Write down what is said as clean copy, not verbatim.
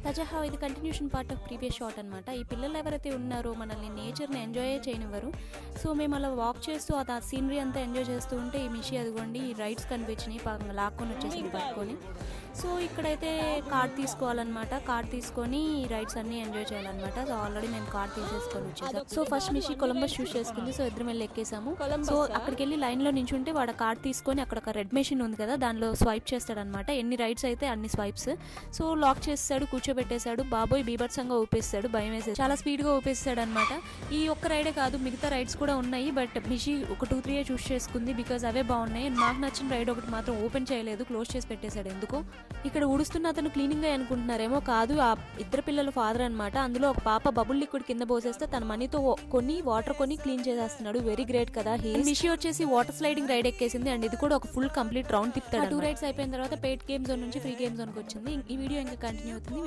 తజహా ఇది continuation part of previous shot అనమాట. ఈ పిల్లలు ఎవరైతే ఉన్నారో మనల్ని నేచర్ని ఎంజాయ్ చేయనివ్వరు. సో మేము అలా వాక్ చేస్తూ ఆ సీనరీ అంతా ఎంజాయ్ చేస్తూ ఉంటే ఈ మిషి అదిగోండి ఈ రైడ్స్ కనిపించినాయి, లాక్కొని వచ్చేసింది పట్టుకొని. సో ఇక్కడైతే కార్డ్ తీసుకోవాలన్నమాట. కార్డ్ తీసుకొని రైడ్స్ అన్నీ ఎంజాయ్ చేయాలన్నమాట. సో ఆల్రెడీ మేము కార్డ్ తీసేసుకొని వచ్చేసాం. సో ఫస్ట్ మిషి కొలంబస్ చూస్ చేసుకుంది. సో ఇద్దరం వెళ్ళి ఎక్కేసాము. సో అక్కడికి వెళ్ళి లైన్లో నించుంటే వాడు కార్డ్ తీసుకొని అక్కడ ఒక రెడ్ మెషిన్ ఉంది కదా దానిలో స్వైప్ చేస్తాడనమాట. ఎన్ని రైడ్స్ అయితే అన్ని స్వైప్స్. సో లాక్ చేస్తాడు, కూర్చోబెట్టేశాడు. బాబోయ్ బీభత్సంగా ఊపేస్తాడు, భయం వేసేది, చాలా స్పీడ్గా ఊపేస్తాడు అనమాట. ఈ ఒక్క రైడే కాదు మిగతా రైడ్స్ కూడా ఉన్నాయి. బట్ మిషి ఒక 2-3 చూస్ చేసుకుంది బికాజ్ అవే బాగున్నాయి. మాకు నచ్చిన రైడ్ ఒకటి మాత్రం ఓపెన్ చేయలేదు, క్లోజ్ చేసి పెట్టేశాడు ఎందుకో. ఇక్కడ ఉడుస్తున్న అతను క్లీనింగ్ గా అనుకుంటున్నారేమో, కాదు ఆ ఇద్దరు పిల్లల ఫాదర్ అనమాట. అందులో ఒక పాప బబుల్ లిక్విడ్ కింద పోసేస్తే తన మనీతో కొన్ని వాటర్ కొని క్లీన్ చేసేస్తున్నాడు. వెరీ గ్రేట్ కదా. మిషి వచ్చేసి వాటర్ స్లైడింగ్ రైడ్ ఎక్కేసింది అండ్ ఇది కూడా ఒక ఫుల్ కంప్లీట్ రౌండ్ తిప్పుతాడు. 2 రైడ్స్ అయిపోయిన తర్వాత పెయిడ్ గేమ్ జోన్ నుంచి ఫ్రీ గేమ్ జోన్ కి వచ్చింది. ఈ వీడియో ఇంకా కంటిన్యూ అవుతుంది.